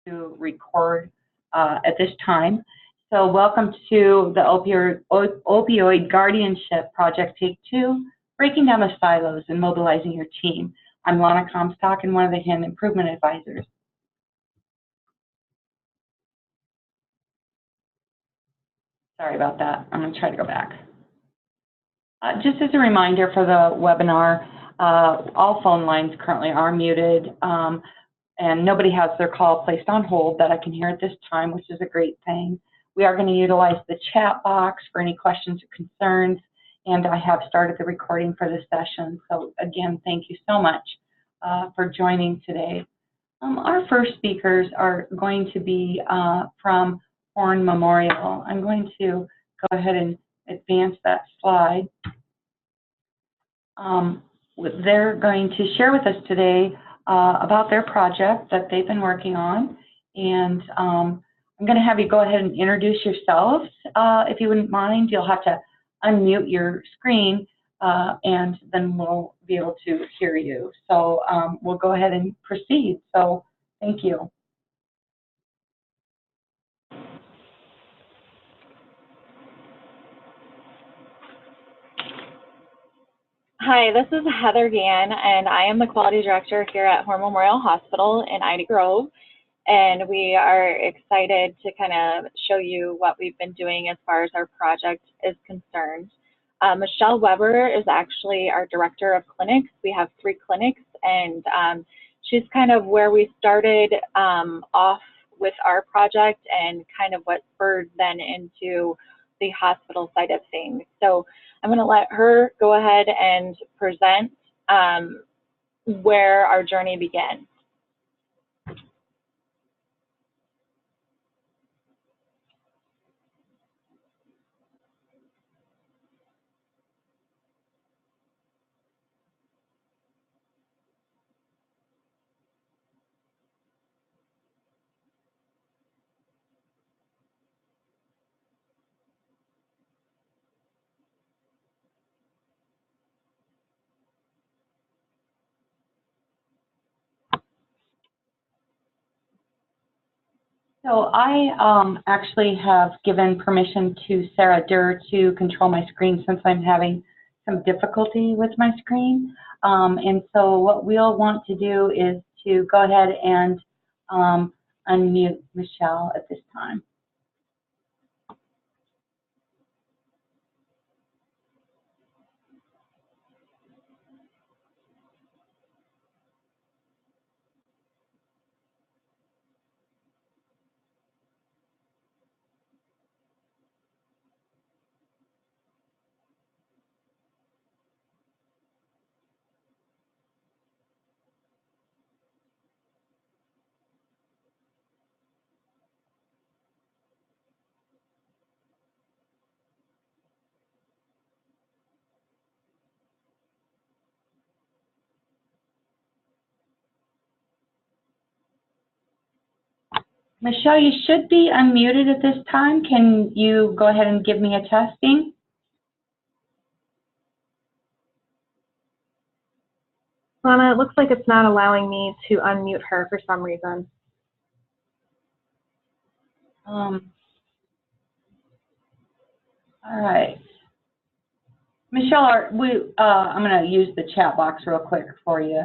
to record at this time. So welcome to the Opioid Guardianship Project Take 2, Breaking Down the Silos and Mobilizing Your Team. I'm Lana Comstock and one of the Hand Improvement Advisors. Sorry about that. I'm going to try to go back. Just as a reminder for the webinar, all phone lines currently are muted, and nobody has their call placed on hold that I can hear at this time, which is a great thing. We are going to utilize the chat box for any questions or concerns, and I have started the recording for this session. So again, thank you so much for joining today. Our first speakers are going to be from Horn Memorial. I'm going to go ahead and advance that slide. They're going to share with us today about their project that they've been working on, and I'm going to have you go ahead and introduce yourselves. If you wouldn't mind, you'll have to unmute your screen, and then we'll be able to hear you. So we'll go ahead and proceed. So thank you. Hi, this is Heather Gann, and I am the Quality Director here at Horn Memorial Hospital in Ida Grove. And we are excited to kind of show you what we've been doing as far as our project is concerned. Michelle Weber is actually our Director of Clinics. We have 3 clinics, and she's kind of where we started off with our project and kind of what spurred then into the hospital side of things. So I'm going to let her go ahead and present where our journey began. So I actually have given permission to Sarah Durr to control my screen since I'm having some difficulty with my screen. And so what we'll want to do is to go ahead and unmute Michelle at this time. Michelle, you should be unmuted at this time. Can you go ahead and give me a testing? Lana, it looks like it's not allowing me to unmute her for some reason. All right. Michelle, I'm going to use the chat box real quick for you.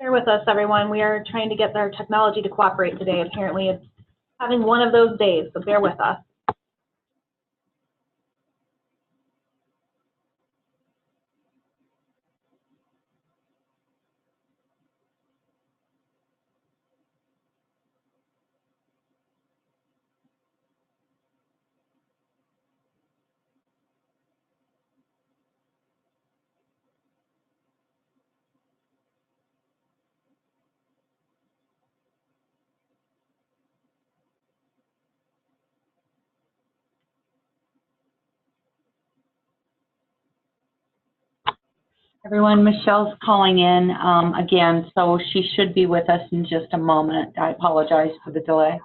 Bear with us, everyone. We are trying to get our technology to cooperate today. Apparently, it's having one of those days, so bear with us. Everyone, Michelle's calling in again, so she should be with us in just a moment. I apologize for the delay.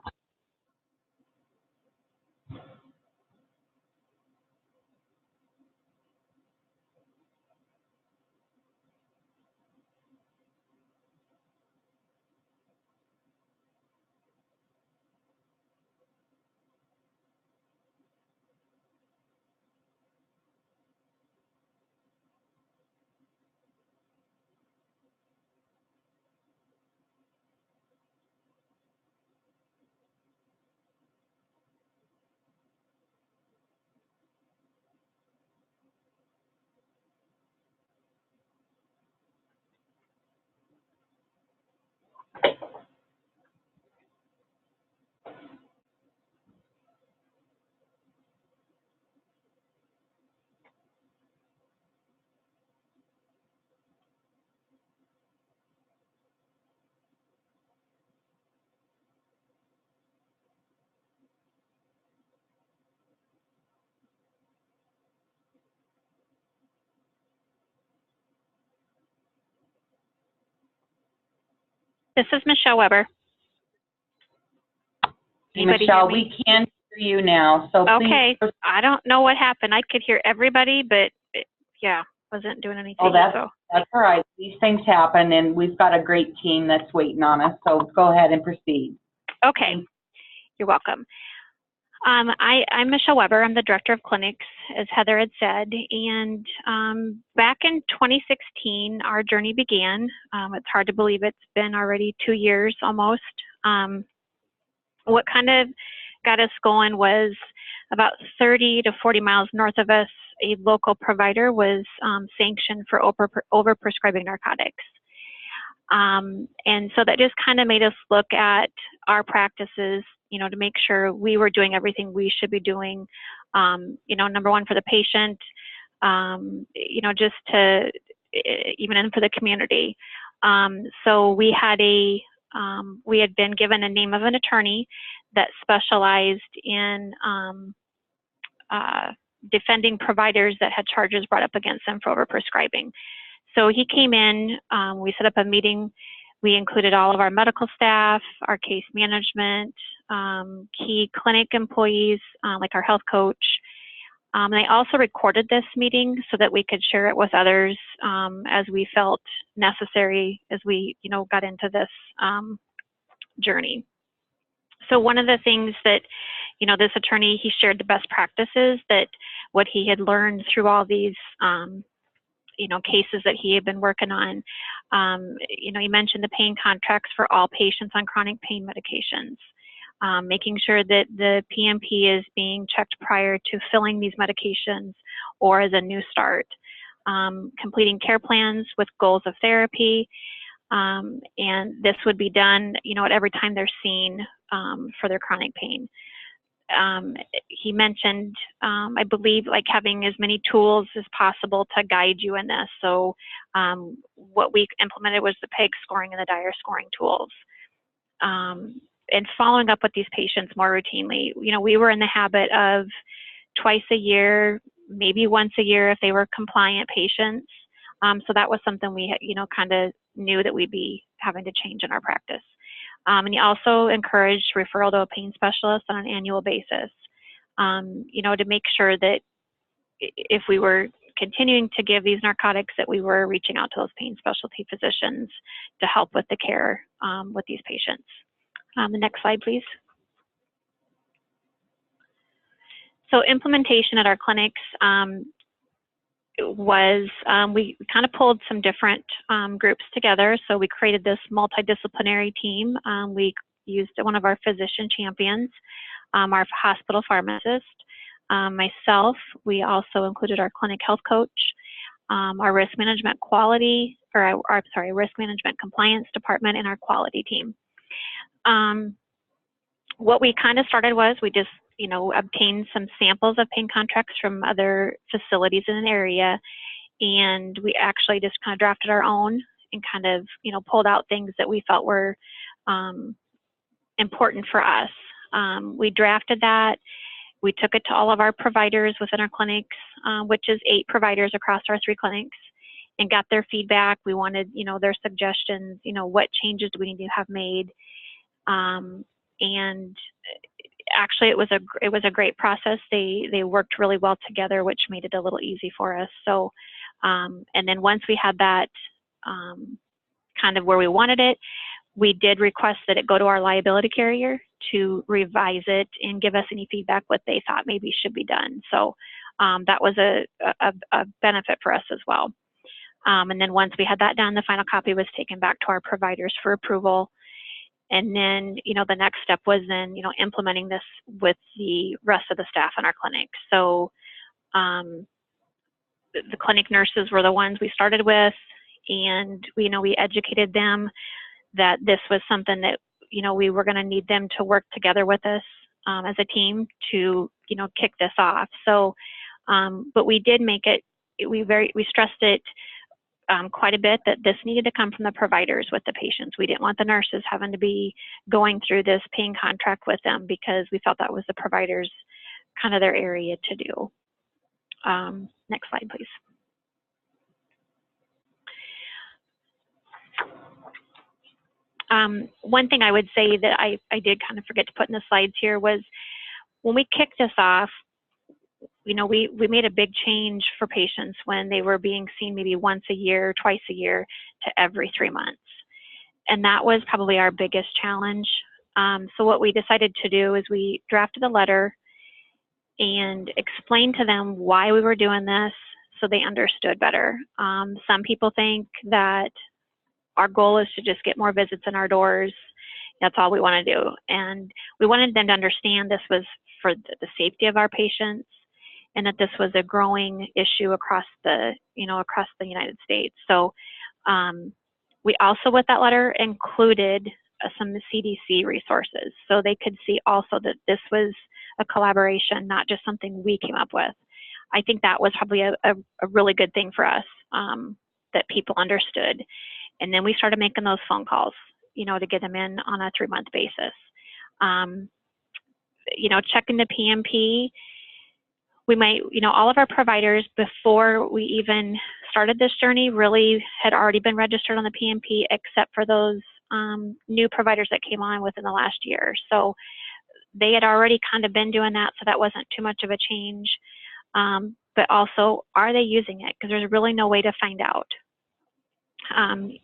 This is Michelle Weber. Anybody Michelle, hear me? we can hear you now, so Okay, please. I don't know what happened. I could hear everybody, but yeah, wasn't doing anything. Oh, that's so. all right. These things happen, and we've got a great team that's waiting on us, so go ahead and proceed. Okay, you're welcome. I'm Michelle Weber. I'm the Director of Clinics, as Heather had said, and back in 2016, our journey began. It's hard to believe it's been already 2 years almost. What kind of got us going was about 30 to 40 miles north of us, a local provider was sanctioned for overprescribing narcotics. And so that just kind of made us look at our practices, you know, to make sure we were doing everything we should be doing, you know, number one for the patient, you know, just to, even in for the community. So we had been given a name of an attorney that specialized in defending providers that had charges brought up against them for overprescribing. So he came in, we set up a meeting. We included all of our medical staff, our case management, key clinic employees, like our health coach. They also recorded this meeting so that we could share it with others as we felt necessary as we, you know, got into this journey. So one of the things that, you know, this attorney, he shared the best practices, that what he had learned through all these you know, cases that he had been working on. You know, he mentioned the pain contracts for all patients on chronic pain medications, making sure that the PMP is being checked prior to filling these medications or as a new start, completing care plans with goals of therapy, and this would be done, you know, at every time they're seen for their chronic pain. He mentioned, I believe, like having as many tools as possible to guide you in this. So what we implemented was the PEG scoring and the DIAR scoring tools. And following up with these patients more routinely. You know, we were in the habit of twice a year, maybe once a year if they were compliant patients. So that was something we, you know, kind of knew that we'd be having to change in our practice. And he also encouraged referral to a pain specialist on an annual basis, you know, to make sure that if we were continuing to give these narcotics, that we were reaching out to those pain specialty physicians to help with the care with these patients. The next slide, please. So implementation at our clinics, was we kind of pulled some different groups together. So we created this multidisciplinary team. We used one of our physician champions, our hospital pharmacist, myself. We also included our clinic health coach, our risk management quality, or risk management compliance department, and our quality team. What we kind of started was we just, obtained some samples of pain contracts from other facilities in an area, and we actually just kind of drafted our own and kind of, pulled out things that we felt were important for us. We drafted that. We took it to all of our providers within our clinics, which is 8 providers across our 3 clinics, and got their feedback. We wanted, their suggestions, what changes do we need to have made. And actually it was a great process. They worked really well together, which made it a little easy for us. So, and then once we had that kind of where we wanted it, we did request that it go to our liability carrier to revise it and give us any feedback what they thought maybe should be done. So that was a benefit for us as well. And then once we had that done, the final copy was taken back to our providers for approval. And then, the next step was then, implementing this with the rest of the staff in our clinic. So the clinic nurses were the ones we started with, and we educated them that this was something that, we were going to need them to work together with us as a team to, kick this off. So, but we did make it, we stressed it quite a bit that this needed to come from the providers with the patients. We didn't want the nurses having to be going through this pain contract with them, because we felt that was the providers kind of their area to do. Next slide, please. One thing I would say that I did kind of forget to put in the slides here was when we kicked this off, we made a big change for patients when they were being seen maybe once a year, twice a year, to every 3 months. And that was probably our biggest challenge. So what we decided to do is we drafted a letter and explained to them why we were doing this so they understood better. Some people think that our goal is to just get more visits in our doors. That's all we want to do. And we wanted them to understand this was for the safety of our patients, and that this was a growing issue across the United States. So we also, with that letter, included some CDC resources, so they could see also that this was a collaboration, not just something we came up with. I think that was probably a really good thing for us, that people understood. And then we started making those phone calls, to get them in on a 3-month basis. Checking the PMP. We might, all of our providers, before we even started this journey, really had already been registered on the PMP, except for those new providers that came on within the last year. So they had already kind of been doing that, so that wasn't too much of a change. But also, are they using it? Because there's really no way to find out.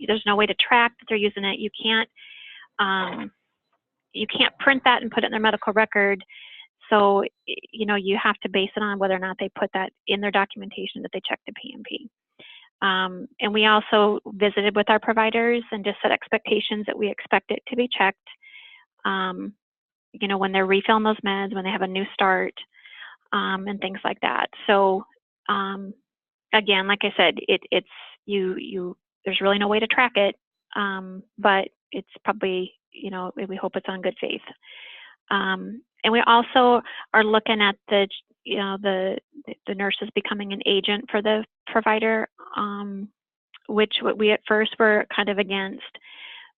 There's no way to track that they're using it. You can't print that and put it in their medical record. So, you have to base it on whether or not they put that in their documentation that they checked the PMP. And we also visited with our providers and just set expectations that we expect it to be checked, when they're refilling those meds, when they have a new start, and things like that. So, again, like I said, there's really no way to track it, but it's probably, we hope it's on good faith. And we also are looking at the nurses becoming an agent for the provider, which we at first were kind of against.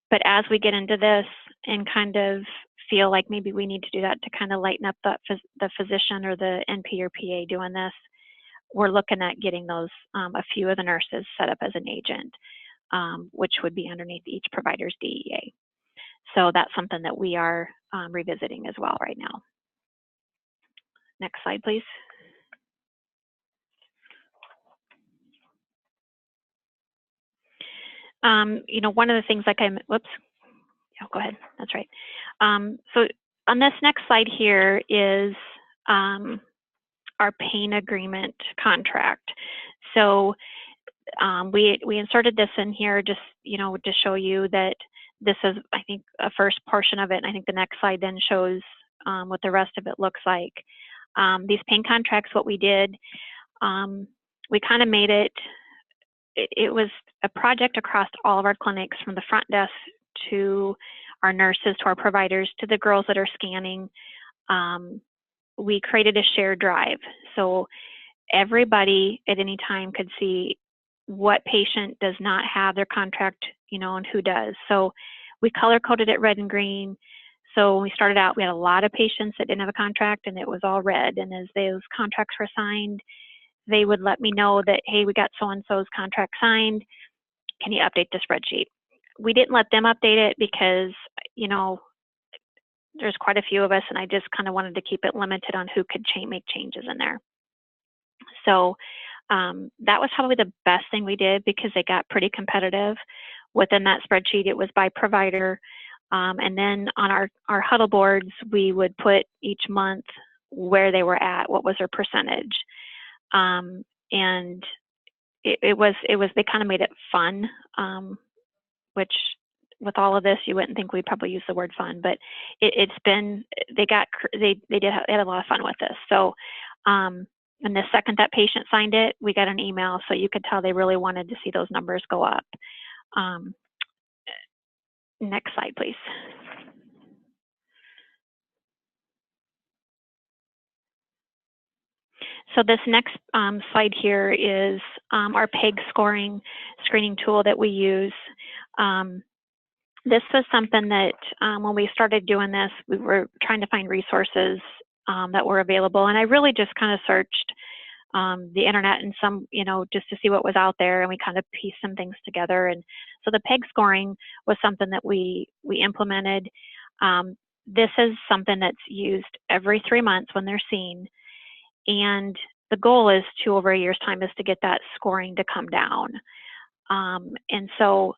But as we get into this and kind of feel like maybe we need to do that to kind of lighten up the physician or the NP or PA doing this, we're looking at getting those, a few of the nurses set up as an agent, which would be underneath each provider's DEA. So that's something that we are revisiting as well right now. Next slide, please. One of the things whoops. Oh, go ahead. That's right. So on this next slide here is our pain agreement contract. So we inserted this in here just, to show you that this is, I think, a first portion of it. And I think the next slide then shows what the rest of it looks like. These pain contracts, what we did, we kind of made it was a project across all of our clinics, from the front desk to our nurses, to our providers, to the girls that are scanning. We created a shared drive. So everybody at any time could see what patient does not have their contract, and who does. So we color coded it red and green. So when we started out, we had a lot of patients that didn't have a contract, and it was all red. And as those contracts were signed, they would let me know that, hey, we got so-and-so's contract signed. Can you update the spreadsheet? We didn't let them update it because, there's quite a few of us, and I just kind of wanted to keep it limited on who could make changes in there. So that was probably the best thing we did, because they got pretty competitive. Within that spreadsheet, it was by provider. And then on our huddle boards, we would put each month where they were at, what was their percentage. And it was they kind of made it fun, which with all of this, you wouldn't think we'd probably use the word fun, but they had a lot of fun with this. So, and the second that patient signed it, we got an email, so you could tell they really wanted to see those numbers go up. Next slide, please. So this next slide here is our PEG screening tool that we use. This was something that when we started doing this, we were trying to find resources that were available. And I really just kind of searched the internet and some, just to see what was out there, and we kind of pieced some things together. And so the PEG scoring was something that we implemented. This is something that's used every 3 months when they're seen. And the goal is to, over a year's time, is to get that scoring to come down. And so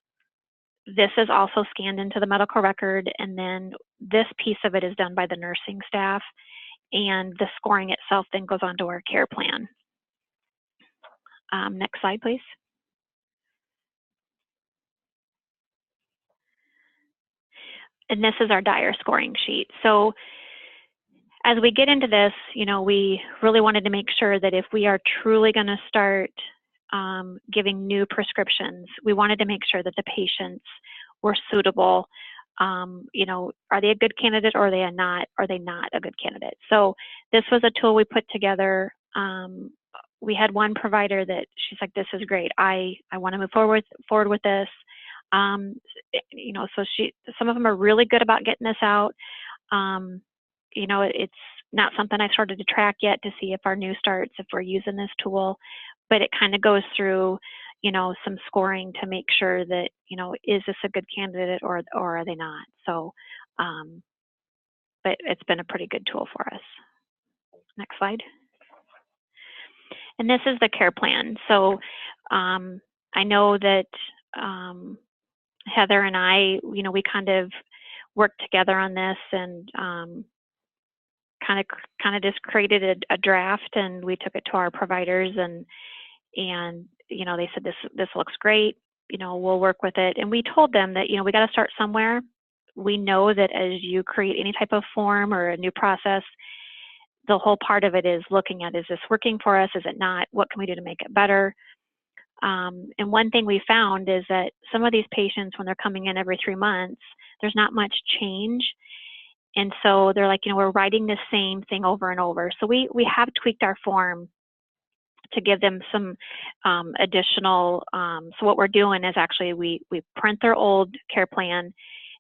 this is also scanned into the medical record, and then this piece of it is done by the nursing staff, and the scoring itself then goes on to our care plan. Next slide, please. And this is our dire scoring sheet. So as we get into this, we really wanted to make sure that if we are truly going to start giving new prescriptions, we wanted to make sure that the patients were suitable. Are they a good candidate, or are they not a good candidate? So this was a tool we put together. We had one provider that she's like, this is great. I want to move forward with this. So some of them are really good about getting this out. It's not something I started to track yet to see if our new starts, if we're using this tool, but it kind of goes through, some scoring to make sure that, is this a good candidate or are they not? So, but it's been a pretty good tool for us. Next slide. And this is the care plan. So I know that Heather and I, we kind of worked together on this, and kind of just created a draft, and we took it to our providers, and they said this looks great, we'll work with it. And we told them that we got to start somewhere. We know that as you create any type of form or a new process, the whole part of it is looking at, is this working for us? Is it not? What can we do to make it better? And one thing we found is that some of these patients, when they're coming in every 3 months, there's not much change. And so they're like, we're writing the same thing over and over. So we have tweaked our form to give them some additional, so what we're doing is actually we print their old care plan,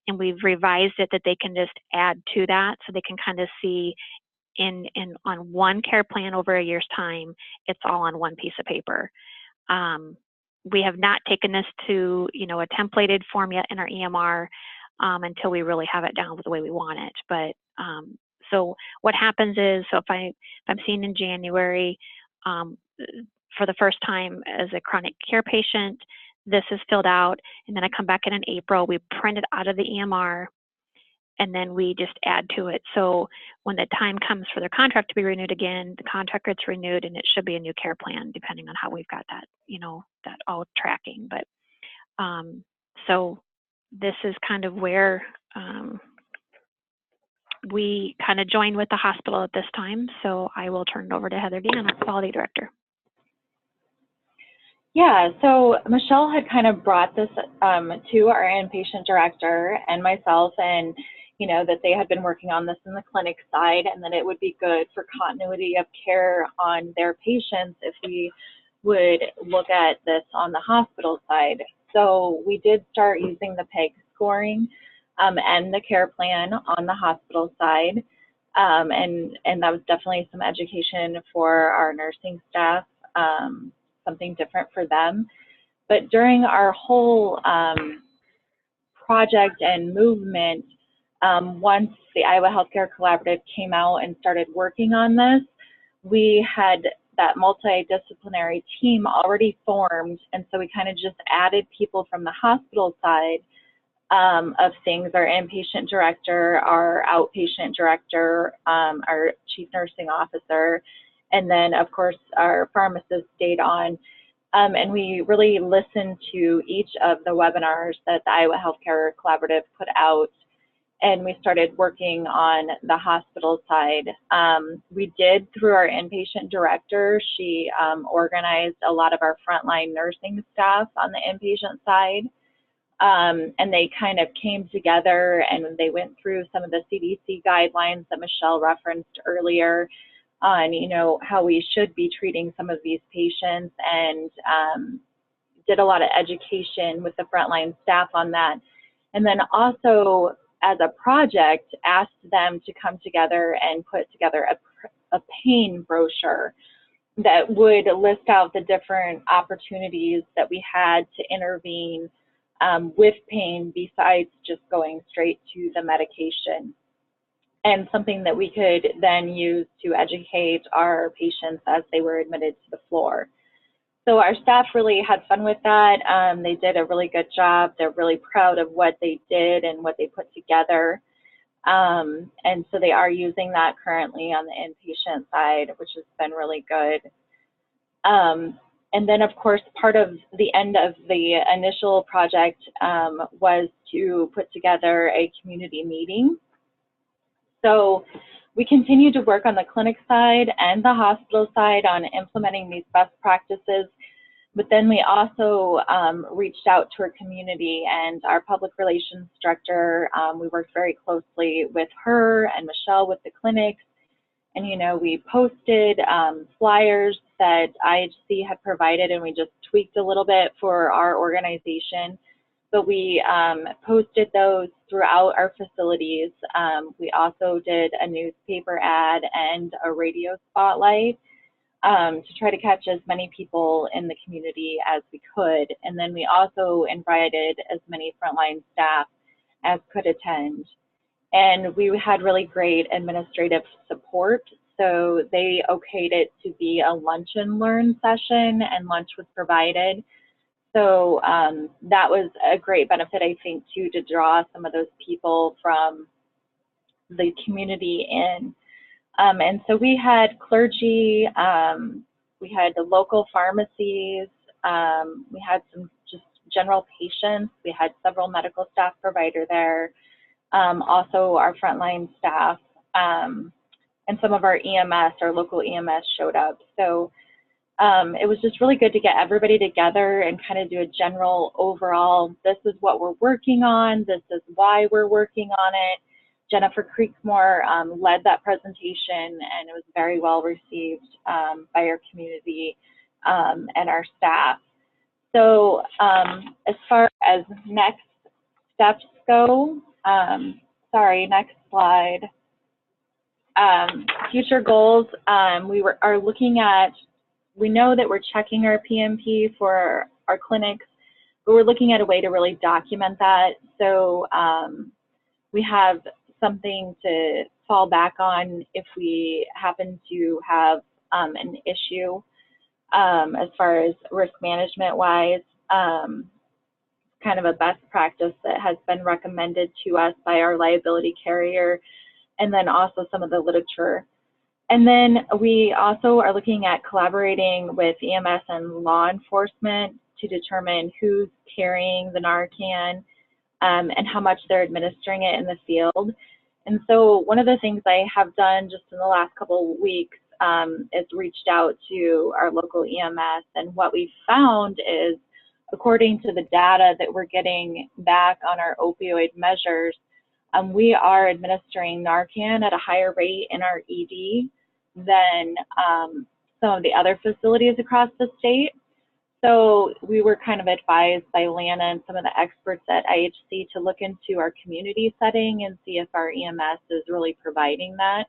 and we've revised it that they can just add to that, so they can kind of see on one care plan over a year's time, it's all on one piece of paper. We have not taken this to, a templated form yet in our EMR until we really have it down the way we want it. But so what happens is, so if I'm seen in January for the first time as a chronic care patient, this is filled out, and then I come back in April, we print it out of the EMR, and then we just add to it. So when the time comes for their contract to be renewed again, the contract gets renewed, and it should be a new care plan, depending on how we've got that, that all tracking. But so this is kind of where we kind of join with the hospital at this time. So I will turn it over to Heather Gann, our quality director. Yeah, so Michelle had kind of brought this to our inpatient director and myself, and that they had been working on this in the clinic side, and that it would be good for continuity of care on their patients if we would look at this on the hospital side. So we did start using the PEG scoring and the care plan on the hospital side, and that was definitely some education for our nursing staff. Something different for them. But during our whole project and movement, once the Iowa Healthcare Collaborative came out and started working on this, we had that multidisciplinary team already formed, and so we kind of just added people from the hospital side of things, our inpatient director, our outpatient director, our chief nursing officer, and then, of course, our pharmacist stayed on. And we really listened to each of the webinars that the Iowa Healthcare Collaborative put out, and we started working on the hospital side. We did, through our inpatient director, she organized a lot of our frontline nursing staff on the inpatient side. And they kind of came together and they went through some of the CDC guidelines that Michelle referenced earlier on, how we should be treating some of these patients, and did a lot of education with the frontline staff on that. And then also, as a project, asked them to come together and put together a pain brochure that would list out the different opportunities that we had to intervene with pain besides just going straight to the medication, and something that we could then use to educate our patients as they were admitted to the floor. So our staff really had fun with that. They did a really good job. They're really proud of what they did and what they put together. And so they are using that currently on the inpatient side, which has been really good. And then, of course, part of the end of the initial project was to put together a community meeting. So we continue to work on the clinic side and the hospital side on implementing these best practices, but then we also reached out to our community, and our public relations director, we worked very closely with her and Michelle with the clinics. And, we posted flyers that IHC had provided, and we just tweaked a little bit for our organization. But we posted those throughout our facilities. We also did a newspaper ad and a radio spotlight to try to catch as many people in the community as we could. And then we also invited as many frontline staff as could attend. And we had really great administrative support. So they okayed it to be a lunch and learn session, and lunch was provided. So that was a great benefit, I think, too, to draw some of those people from the community in. And so we had clergy, we had the local pharmacies, we had some just general patients, we had several medical staff provider there, also our frontline staff, and some of our EMS, our local EMS showed up. So it was just really good to get everybody together and kind of do a general overall, this is what we're working on, this is why we're working on it. Jennifer Creekmore led that presentation, and it was very well received by our community and our staff. So as far as next steps go, sorry, next slide. Future goals, are looking at, we know that we're checking our PMP for our clinics, but we're looking at a way to really document that. So we have something to fall back on if we happen to have an issue as far as risk management wise. kind of a best practice that has been recommended to us by our liability carrier, and then also some of the literature. And then we also are looking at collaborating with EMS and law enforcement to determine who's carrying the Narcan and how much they're administering it in the field. And so one of the things I have done just in the last couple of weeks is reached out to our local EMS, and what we've found is, according to the data that we're getting back on our opioid measures, we are administering Narcan at a higher rate in our ED than some of the other facilities across the state. So we were kind of advised by Lana and some of the experts at IHC to look into our community setting and see if our EMS is really providing that.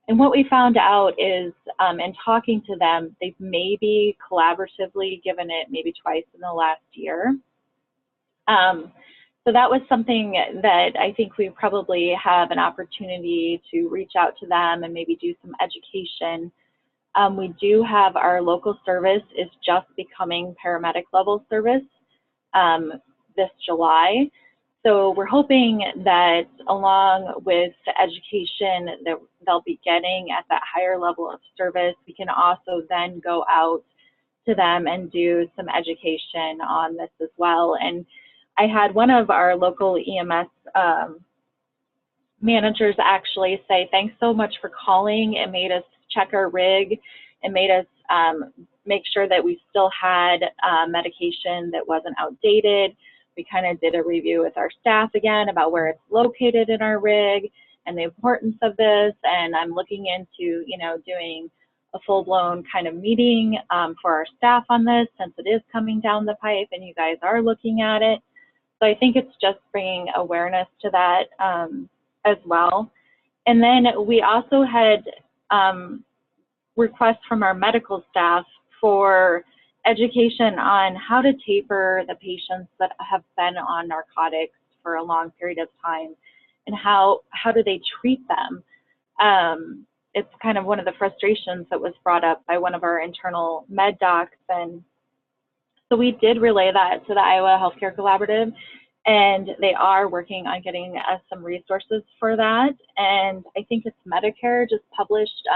And what we found out is, in talking to them, they've maybe collaboratively given it maybe twice in the last year. So that was something that I think we probably have an opportunity to reach out to them and maybe do some education. We do have our local service is just becoming paramedic level service this July. So we're hoping that along with the education that they'll be getting at that higher level of service, we can also then go out to them and do some education on this as well. And I had one of our local EMS managers actually say, thanks so much for calling. It made us check our rig. It made us make sure that we still had medication that wasn't outdated. We kind of did a review with our staff again about where it's located in our rig and the importance of this. And I'm looking into, you know, doing a full-blown kind of meeting for our staff on this, since it is coming down the pipe and you guys are looking at it. So I think it's just bringing awareness to that as well. And then we also had requests from our medical staff for education on how to taper the patients that have been on narcotics for a long period of time, and how do they treat them. It's kind of one of the frustrations that was brought up by one of our internal med docs, and so we did relay that to the Iowa Healthcare Collaborative, and they are working on getting us some resources for that. And I think it's Medicare just published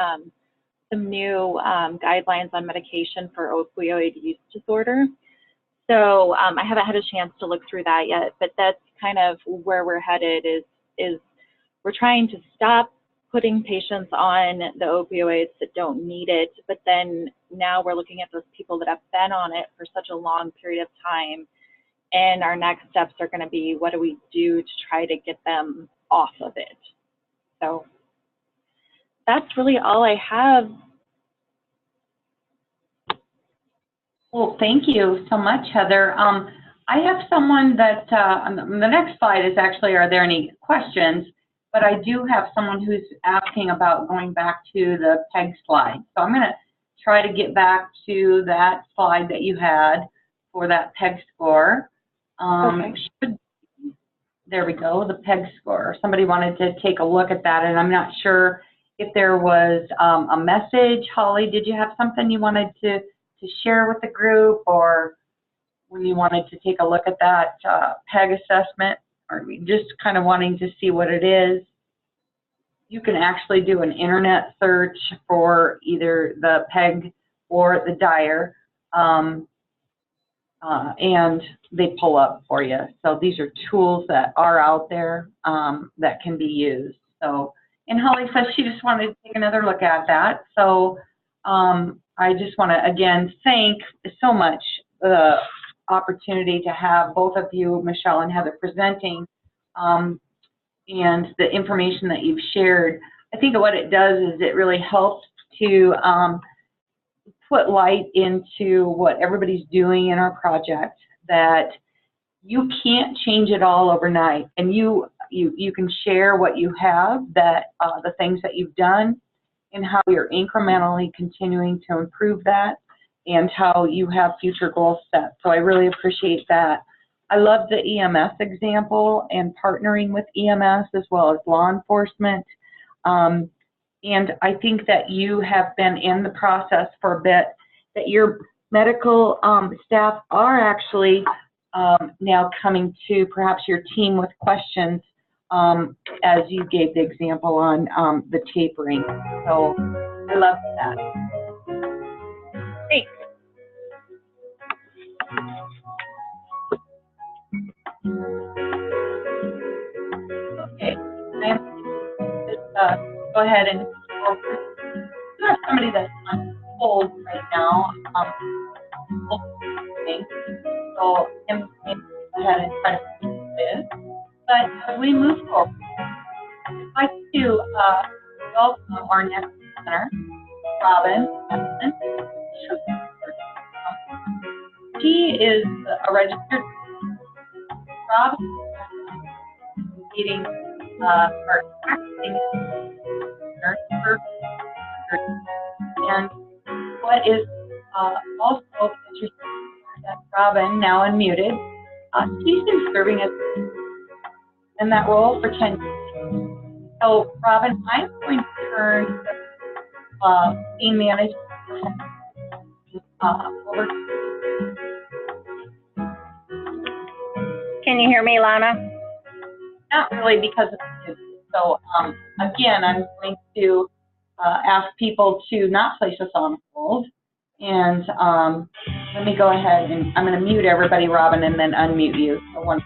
some new guidelines on medication for opioid use disorder. So I haven't had a chance to look through that yet, but that's kind of where we're headed, is we're trying to stop putting patients on the opioids that don't need it, but then now we're looking at those people that have been on it for such a long period of time, and our next steps are going to be, what do we do to try to get them off of it? So that's really all I have. Well, thank you so much, Heather. I have someone that, the next slide is actually, are there any questions? But I do have someone who's asking about going back to the PEG slide. So I'm going to try to get back to that slide that you had for that PEG score. Okay. There we go, the PEG score. Somebody wanted to take a look at that, and I'm not sure if there was a message. Holly, did you have something you wanted to share with the group, or when you wanted to take a look at that PEG assessment, or just kind of wanting to see what it is? You can actually do an internet search for either the PEG or the Dyer, and they pull up for you. So these are tools that are out there that can be used. So, and Holly says she just wanted to take another look at that. So I just want to again thank so much the opportunity to have both of you, Michelle and Heather, presenting and the information that you've shared. I think what it does is it really helps to put light into what everybody's doing in our project, that you can't change it all overnight, and you can share what you have, that the things that you've done, and how you're incrementally continuing to improve that, and how you have future goals set. So I really appreciate that. I love the EMS example and partnering with EMS as well as law enforcement. And I think that you have been in the process for a bit, that your medical staff are actually now coming to perhaps your team with questions, as you gave the example on the tapering. So I love that. Thanks. Okay, go ahead and have somebody that's on hold right now. So I'm going to go ahead and try to fix this. But as we move forward, I'd like to welcome our next presenter, Robin. She is a registered Robin meeting our practicing nurse and what is also interesting that Robin, now unmuted, she's been serving as in that role for 10 years. So Robin, I'm going to turn pain management over. Can you hear me, Lana? Not really, because of the music. So again, I'm going to ask people to not place us on hold. And let me go ahead and I'm going to mute everybody, Robin, and then unmute you. So one.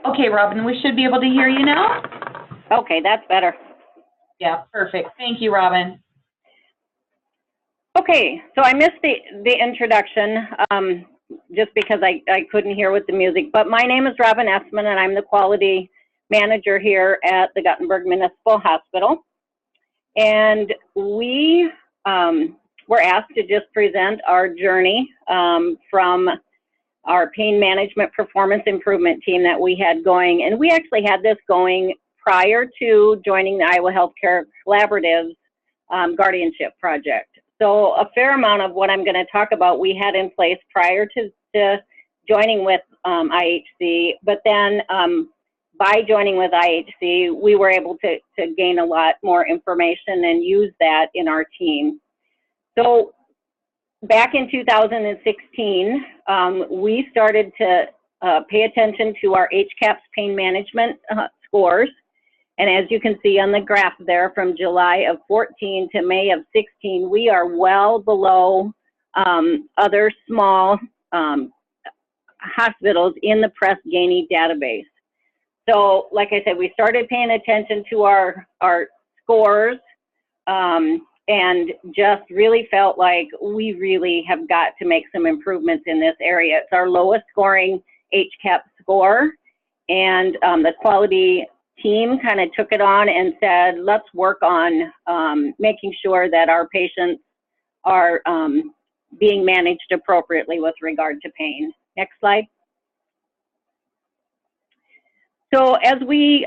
Okay, Robin, we should be able to hear you now. Okay, that's better. Yeah, perfect. Thank you, Robin. Okay, so I missed the introduction just because I couldn't hear with the music. But my name is Robin Essman, and I'm the quality manager here at the Guttenberg Municipal Hospital. And we were asked to just present our journey from our pain management performance improvement team that we had going. And we actually had this going prior to joining the Iowa Healthcare Collaborative's guardianship project. So a fair amount of what I'm going to talk about we had in place prior to joining with IHC, but then by joining with IHC, we were able to gain a lot more information and use that in our team. So back in 2016, we started to pay attention to our HCAHPS pain management scores. And as you can see on the graph there, from July of 14 to May of 16, we are well below other small hospitals in the Press-Ganey database. So, like I said, we started paying attention to our scores and just really felt like we really have got to make some improvements in this area. It's our lowest scoring HCAHPS score, and the quality team kind of took it on and said, let's work on making sure that our patients are being managed appropriately with regard to pain. Next slide. So as we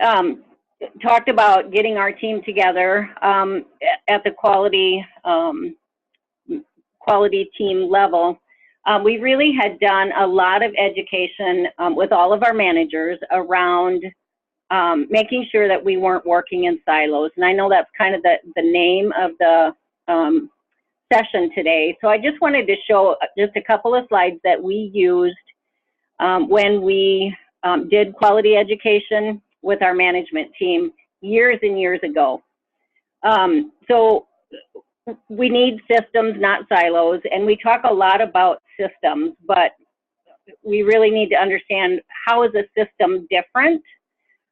talked about getting our team together at the quality team level, we really had done a lot of education with all of our managers around making sure that we weren't working in silos. And I know that's kind of the name of the session today. So I just wanted to show just a couple of slides that we used when we did quality education with our management team years and years ago. So we need systems, not silos, and we talk a lot about systems, but we really need to understand how is a system different.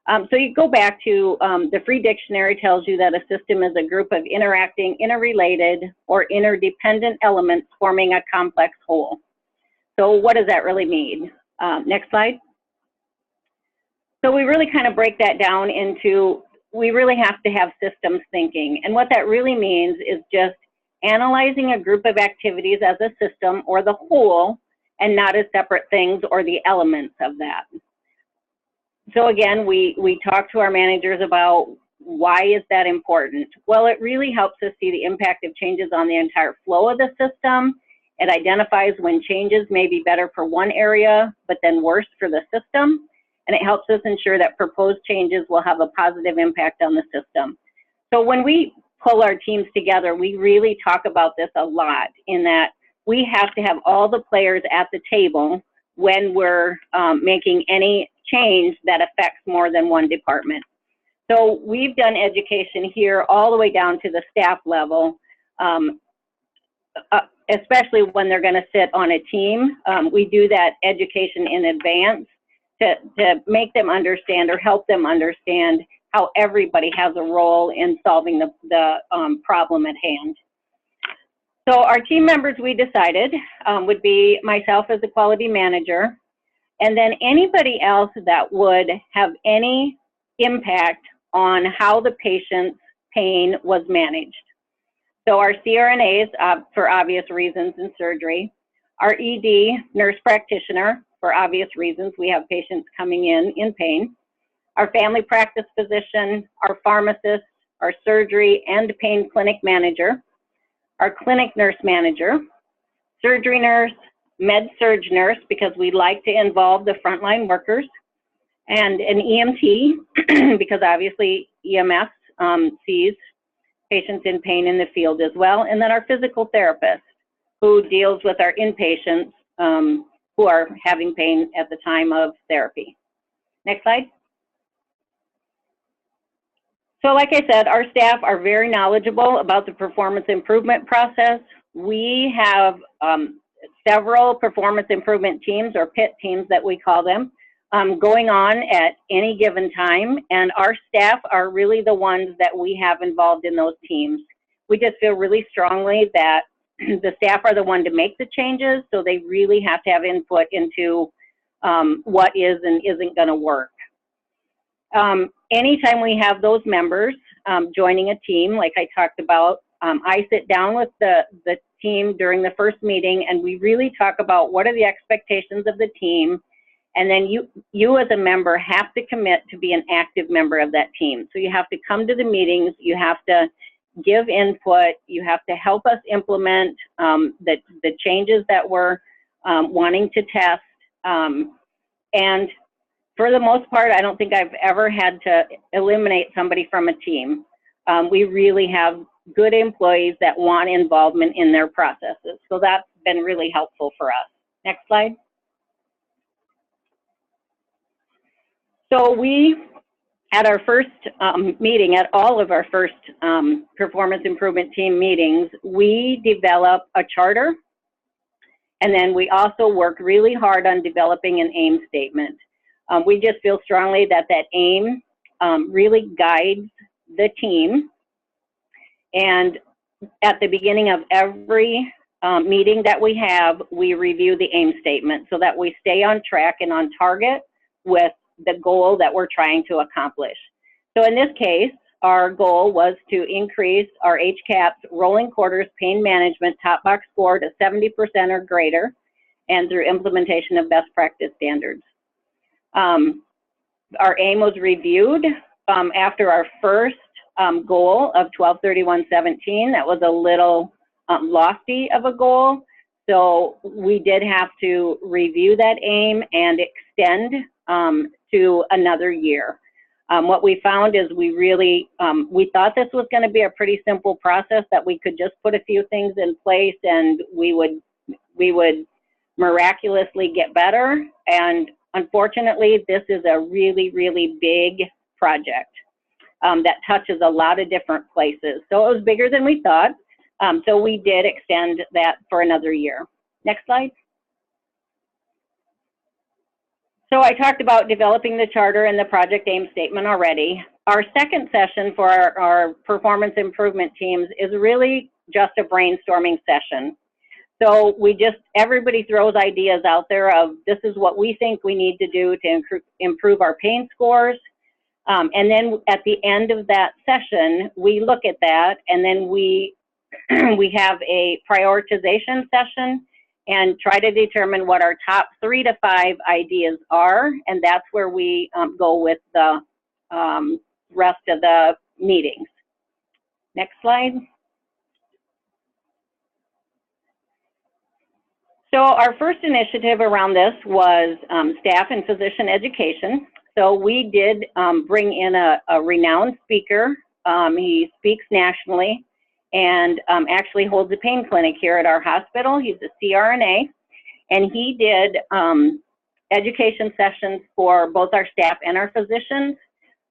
So you go back to the Free Dictionary tells you that a system is a group of interacting, interrelated, or interdependent elements forming a complex whole. So what does that really mean? Next slide. So we really kind of break that down into, we really have to have systems thinking. And what that really means is just analyzing a group of activities as a system or the whole, and not as separate things or the elements of that. So again, we talk to our managers about why is that important? Well, it really helps us see the impact of changes on the entire flow of the system. It identifies when changes may be better for one area, but then worse for the system. And it helps us ensure that proposed changes will have a positive impact on the system. So when we pull our teams together, we really talk about this a lot, in that we have to have all the players at the table when we're making any change that affects more than one department. So we've done education here all the way down to the staff level, especially when they're going to sit on a team. We do that education in advance to make them understand or help them understand how everybody has a role in solving the problem at hand. So our team members, we decided, would be myself as a quality manager, and then anybody else that would have any impact on how the patient's pain was managed. So our CRNAs, for obvious reasons in surgery, our ED, nurse practitioner, for obvious reasons, we have patients coming in pain, our family practice physician, our pharmacist, our surgery and pain clinic manager, our clinic nurse manager, surgery nurse, med surg nurse, because we like to involve the frontline workers, and an EMT, because obviously EMS sees patients in pain in the field as well, and then our physical therapist, who deals with our inpatients who are having pain at the time of therapy. Next slide. So like I said, our staff are very knowledgeable about the performance improvement process. We have several performance improvement teams, or PIT teams that we call them, going on at any given time, and our staff are really the ones that we have involved in those teams. We just feel really strongly that the staff are the one to make the changes, so they really have to have input into what is and isn't going to work. Anytime we have those members joining a team, like I talked about, I sit down with the team during the first meeting, and we really talk about what are the expectations of the team, and then you as a member have to commit to be an active member of that team. So you have to come to the meetings, you have to give input, you have to help us implement the changes that we're wanting to test, and for the most part, I don't think I've ever had to eliminate somebody from a team. We really have good employees that want involvement in their processes. So that's been really helpful for us. Next slide. So we, at our first meeting, at all of our first performance improvement team meetings, we develop a charter, and then we also work really hard on developing an aim statement. We just feel strongly that that aim really guides the team. And at the beginning of every meeting that we have, we review the aim statement so that we stay on track and on target with the goal that we're trying to accomplish. So in this case, our goal was to increase our HCAHPS rolling quarters pain management top box score to 70% or greater, and through implementation of best practice standards. Our aim was reviewed after our first goal of 12/31/17. That was a little lofty of a goal, so we did have to review that aim and extend to another year. What we found is we really, we thought this was going to be a pretty simple process, that we could just put a few things in place and we would miraculously get better. And unfortunately, this is a really, really big project that touches a lot of different places. So it was bigger than we thought. So we did extend that for another year. Next slide. So I talked about developing the charter and the project aim statement already. Our second session for our performance improvement teams is really just a brainstorming session. So everybody throws ideas out there of, this is what we think we need to do to improve our pain scores. And then at the end of that session, we look at that, and then we have a prioritization session and try to determine what our top 3 to 5 ideas are, and that's where we go with the rest of the meetings. Next slide. So our first initiative around this was staff and physician education. So we did bring in a renowned speaker He speaks nationally and actually holds a pain clinic here at our hospital. He's a CRNA, and he did education sessions for both our staff and our physicians,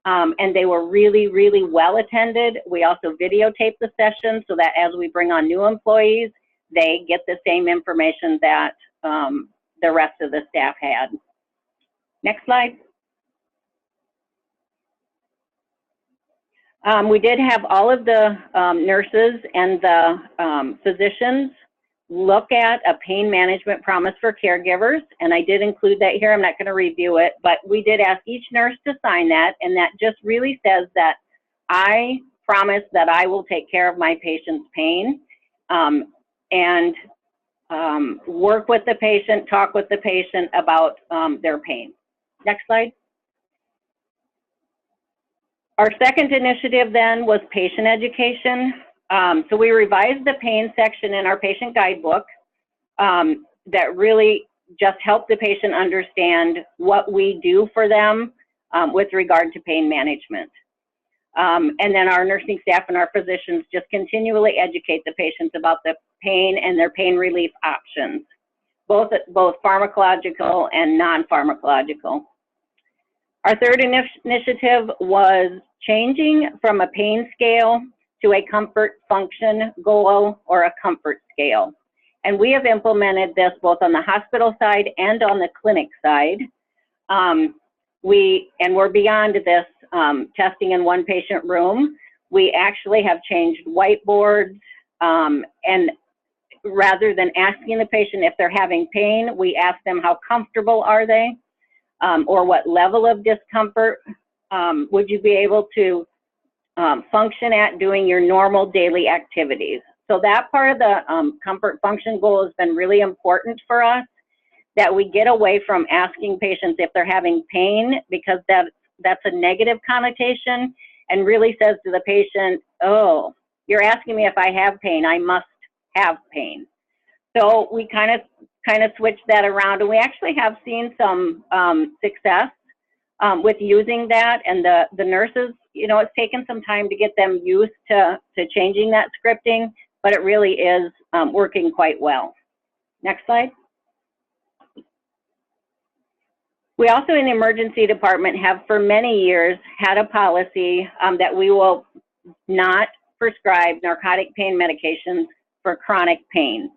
and they were really, really well attended. We also videotape the sessions so that as we bring on new employees, they get the same information that the rest of the staff had. Next slide. We did have all of the nurses and the physicians look at a pain management promise for caregivers, and I did include that here. I'm not going to review it, but we did ask each nurse to sign that, and that just really says that I promise that I will take care of my patient's pain and work with the patient, talk with the patient about their pain. Next slide. Our second initiative then was patient education. So we revised the pain section in our patient guidebook that really just helped the patient understand what we do for them with regard to pain management. And then our nursing staff and our physicians just continually educate the patients about the pain and their pain relief options, both pharmacological and non-pharmacological. Our third initiative was changing from a pain scale to a comfort function goal or a comfort scale. And we have implemented this both on the hospital side and on the clinic side. We're beyond this testing in one patient room. We actually have changed whiteboards, and rather than asking the patient if they're having pain, we ask them how comfortable are they, or what level of discomfort would you be able to function at doing your normal daily activities. So that part of the comfort function goal has been really important for us, that we get away from asking patients if they're having pain, because that's a negative connotation, and really says to the patient, oh, you're asking me if I have pain, I must have pain. So we kind of switched that around, and we actually have seen some success with using that, and the nurses, you know, it's taken some time to get them used to changing that scripting, but it really is working quite well. Next slide. We also in the emergency department have for many years had a policy that we will not prescribe narcotic pain medications for chronic pain.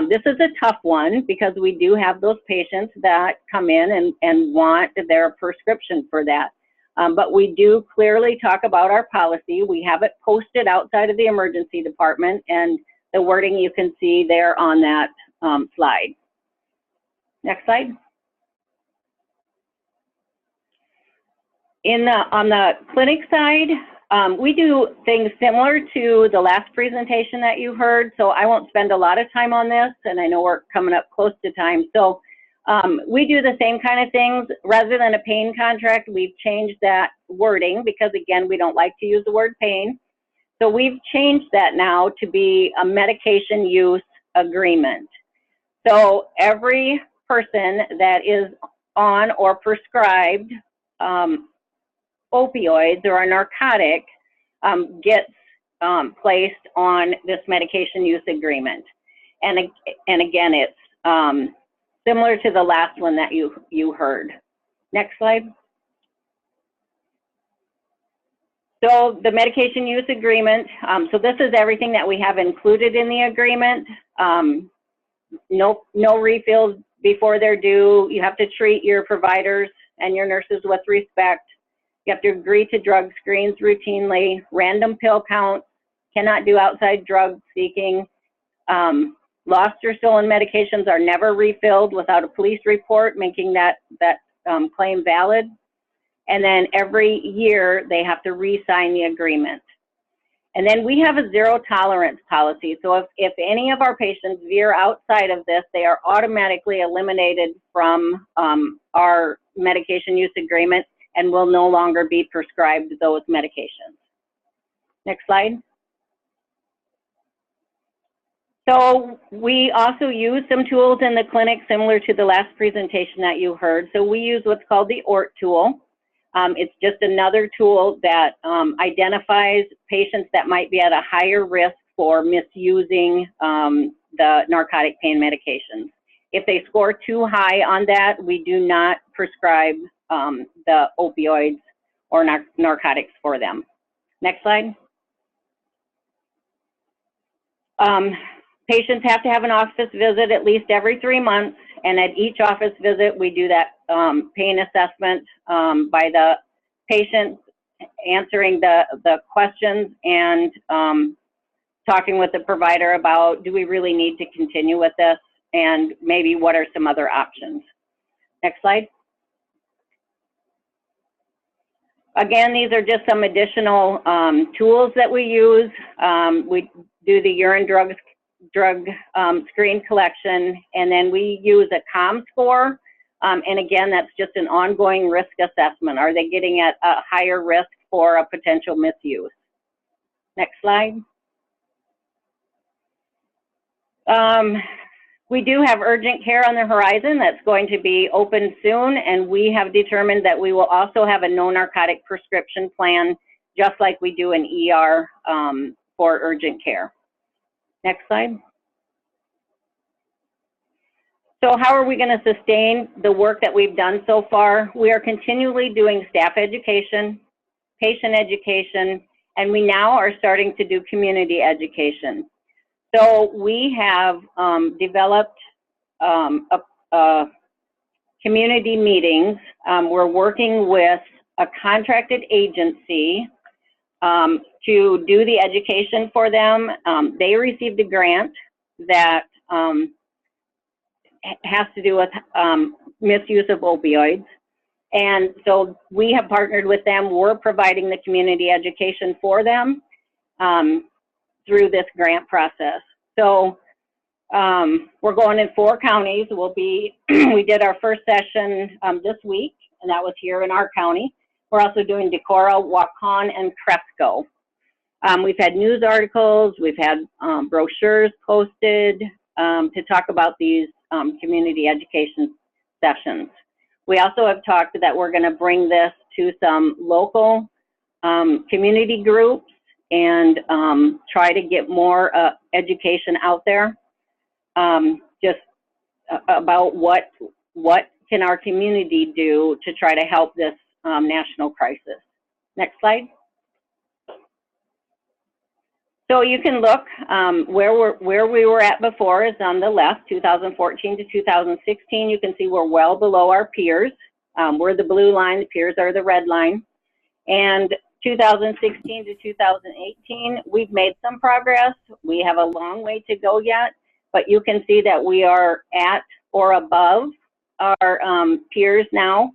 This is a tough one because we do have those patients that come in and want their prescription for that. But we do clearly talk about our policy. We have it posted outside of the emergency department, and the wording you can see there on that slide. Next slide. On the clinic side, we do things similar to the last presentation that you heard, so I won't spend a lot of time on this, and I know we're coming up close to time. So we do the same kind of things. Rather than a pain contract, we've changed that wording because, again, we don't like to use the word pain. So we've changed that now to be a medication use agreement. So every person that is on or prescribed opioids or a narcotic gets placed on this medication use agreement. And again, it's similar to the last one that you heard. Next slide. So the medication use agreement, so this is everything that we have included in the agreement. No refills before they're due. You have to treat your providers and your nurses with respect. You have to agree to drug screens routinely, random pill counts, cannot do outside drug seeking. Lost or stolen medications are never refilled without a police report, making that claim valid. And then every year they have to re-sign the agreement. And then we have a zero tolerance policy. So if any of our patients veer outside of this, they are automatically eliminated from our medication use agreement and will no longer be prescribed those medications. Next slide. So we also use some tools in the clinic similar to the last presentation that you heard. So we use what's called the ORT tool. It's just another tool that identifies patients that might be at a higher risk for misusing the narcotic pain medications. If they score too high on that, we do not prescribe the opioids or narcotics for them. Next slide. Patients have to have an office visit at least every 3 months, and at each office visit, we do that pain assessment by the patient answering the questions and talking with the provider about, do we really need to continue with this, and maybe what are some other options. Next slide. Again, these are just some additional tools that we use. We do the urine drug screen collection, and then we use a COM score. And again, that's just an ongoing risk assessment. Are they getting at a higher risk for a potential misuse? Next slide. We do have urgent care on the horizon that's going to be open soon, and we have determined that we will also have a no narcotic prescription plan, just like we do an ER for urgent care. Next slide. So how are we going to sustain the work that we've done so far? We are continually doing staff education, patient education, and we now are starting to do community education. So we have developed community meetings. We're working with a contracted agency to do the education for them. They received a grant that has to do with misuse of opioids. And so we have partnered with them. We're providing the community education for them through this grant process. So we're going in 4 counties. We did our first session this week, and that was here in our county. We're also doing Decorah, Waukon, and Cresco. We've had news articles, we've had brochures posted to talk about these community education sessions. We also have talked that we're going to bring this to some local community groups and try to get more education out there, just about what can our community do to try to help this national crisis. Next slide. So you can look where we were at before is on the left, 2014 to 2016. You can see we're well below our peers. We're the blue line, the peers are the red line. And 2016 to 2018, we've made some progress. We have a long way to go yet, but you can see that we are at or above our peers now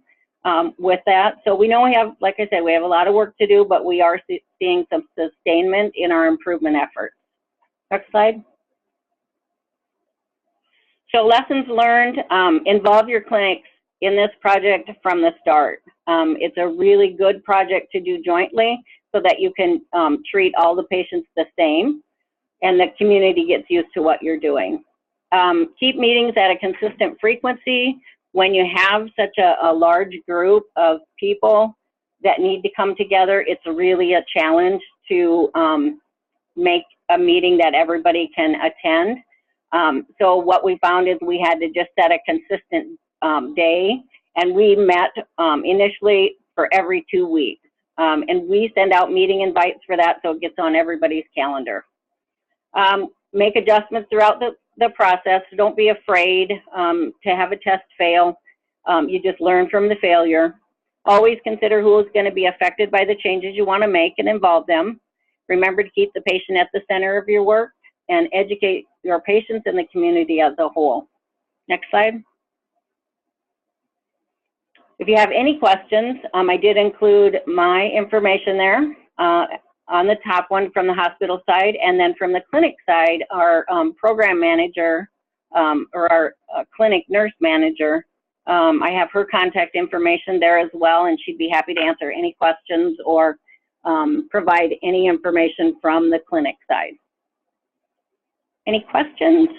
with that. So we know we have, like I said, we have a lot of work to do, but we are seeing some sustainment in our improvement efforts. Next slide. So lessons learned, involve your clinics in this project from the start. It's a really good project to do jointly so that you can treat all the patients the same and the community gets used to what you're doing. Keep meetings at a consistent frequency. When you have such a large group of people that need to come together, it's really a challenge to make a meeting that everybody can attend. So what we found is we had to just set a consistent day, and we met initially for every 2 weeks. And we send out meeting invites for that so it gets on everybody's calendar. Make adjustments throughout the process. Don't be afraid to have a test fail. You just learn from the failure. Always consider who is going to be affected by the changes you want to make and involve them. Remember to keep the patient at the center of your work and educate your patients and the community as a whole. Next slide. If you have any questions, I did include my information there on the top one from the hospital side, and then from the clinic side, our program manager or our clinic nurse manager, I have her contact information there as well, and she'd be happy to answer any questions or provide any information from the clinic side. Any questions?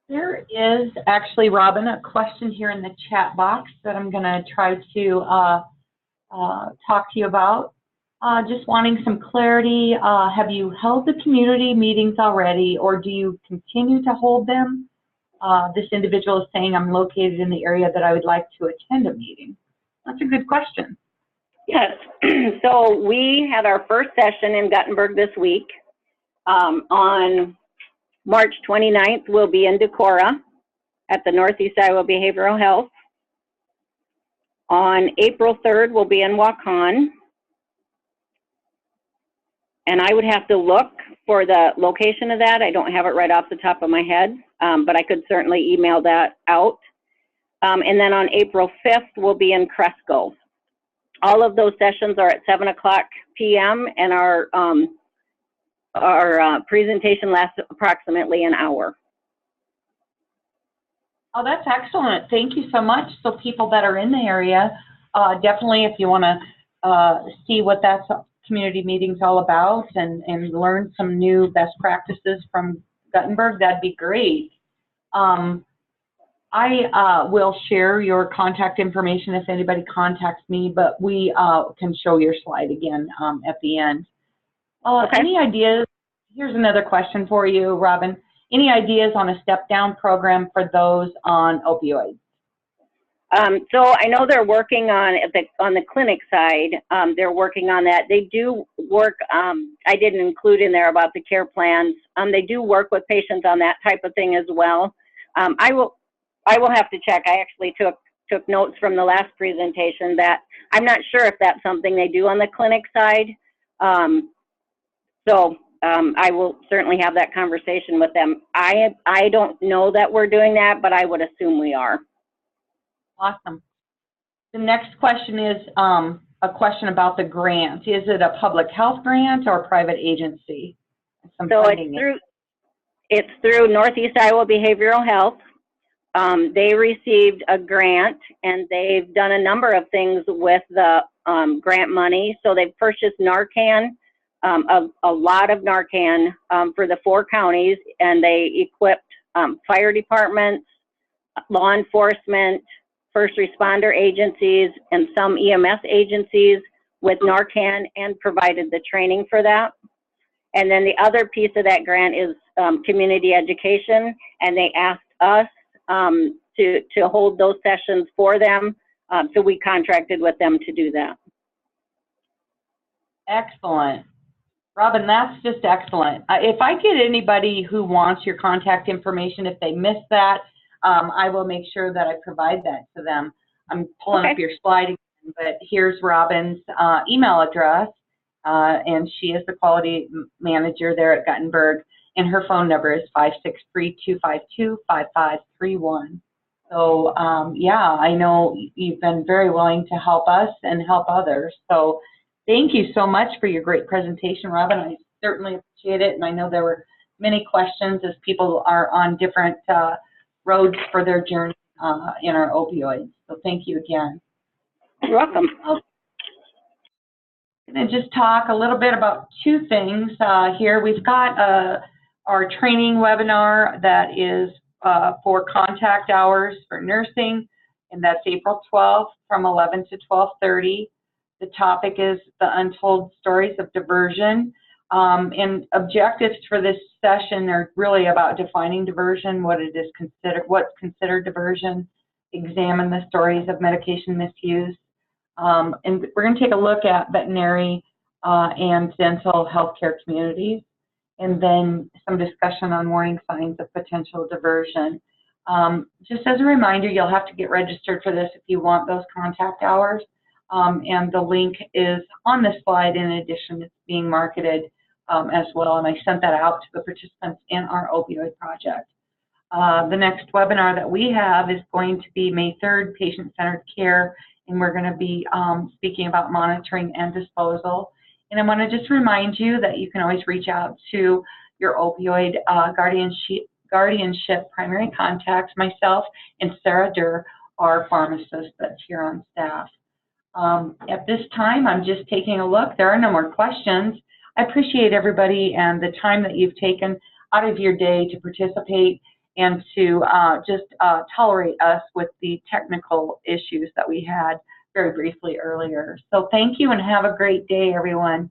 There is actually, Robin, a question here in the chat box that I'm going to try to talk to you about. Just wanting some clarity. Have you held the community meetings already, or do you continue to hold them? This individual is saying, I'm located in the area that I would like to attend a meeting. That's a good question. Yes. So we had our first session in Guttenberg this week. On March 29th, we'll be in Decorah at the Northeast Iowa Behavioral Health. On April 3rd, we'll be in Waukon. And I would have to look for the location of that. I don't have it right off the top of my head, but I could certainly email that out. And then on April 5th, we'll be in Cresco. All of those sessions are at 7 o'clock p.m. and our presentation lasts approximately an hour. Oh, that's excellent. Thank you so much. So people that are in the area, definitely if you want to see what that community meeting's all about and learn some new best practices from Guttenberg, that'd be great. I will share your contact information if anybody contacts me, but we can show your slide again at the end. Okay. Any ideas? Here's another question for you, Robin. Any ideas on a step-down program for those on opioids? So I know they're working on the clinic side. They're working on that. They do work. I didn't include in there about the care plans. They do work with patients on that type of thing as well. I will have to check. I actually took notes from the last presentation that I'm not sure if that's something they do on the clinic side. I will certainly have that conversation with them. I don't know that we're doing that, but I would assume we are. Awesome. The next question is a question about the grant. Is it a public health grant or a private agency? So it's through Northeast Iowa Behavioral Health. They received a grant, and they've done a number of things with the grant money. So they've purchased Narcan, a lot of Narcan for the 4 counties, and they equipped fire departments, law enforcement, first responder agencies, and some EMS agencies with Narcan and provided the training for that. And then the other piece of that grant is community education, and they asked us to hold those sessions for them, so we contracted with them to do that. Excellent. Robin, that's just excellent. If I get anybody who wants your contact information, if they miss that, I will make sure that I provide that to them. I'm pulling up your slide again, but here's Robin's email address, and she is the quality manager there at Guttenberg, and her phone number is 563-252-5531. So, yeah, I know you've been very willing to help us and help others. So thank you so much for your great presentation, Robin. I certainly appreciate it, and I know there were many questions as people are on different roads for their journey in our opioids. So thank you again. You're welcome. I'm going to just talk a little bit about 2 things here. We've got our training webinar that is for contact hours for nursing, and that's April 12th from 11 to 12:30. The topic is the untold stories of diversion. And objectives for this session are really about defining diversion, what's considered diversion, examine the stories of medication misuse. And we're going to take a look at veterinary and dental healthcare communities, and then some discussion on warning signs of potential diversion. Just as a reminder, you'll have to get registered for this if you want those contact hours. And the link is on this slide. In addition, it's being marketed as well, and I sent that out to the participants in our opioid project. The next webinar that we have is going to be May 3rd, patient-centered care, and we're going to be speaking about monitoring and disposal. And I want to just remind you that you can always reach out to your opioid guardianship primary contacts, myself and Sarah Durr, our pharmacist that's here on staff. At this time, I'm just taking a look. There are no more questions. I appreciate everybody and the time that you've taken out of your day to participate and to just tolerate us with the technical issues that we had very briefly earlier. So thank you and have a great day, everyone.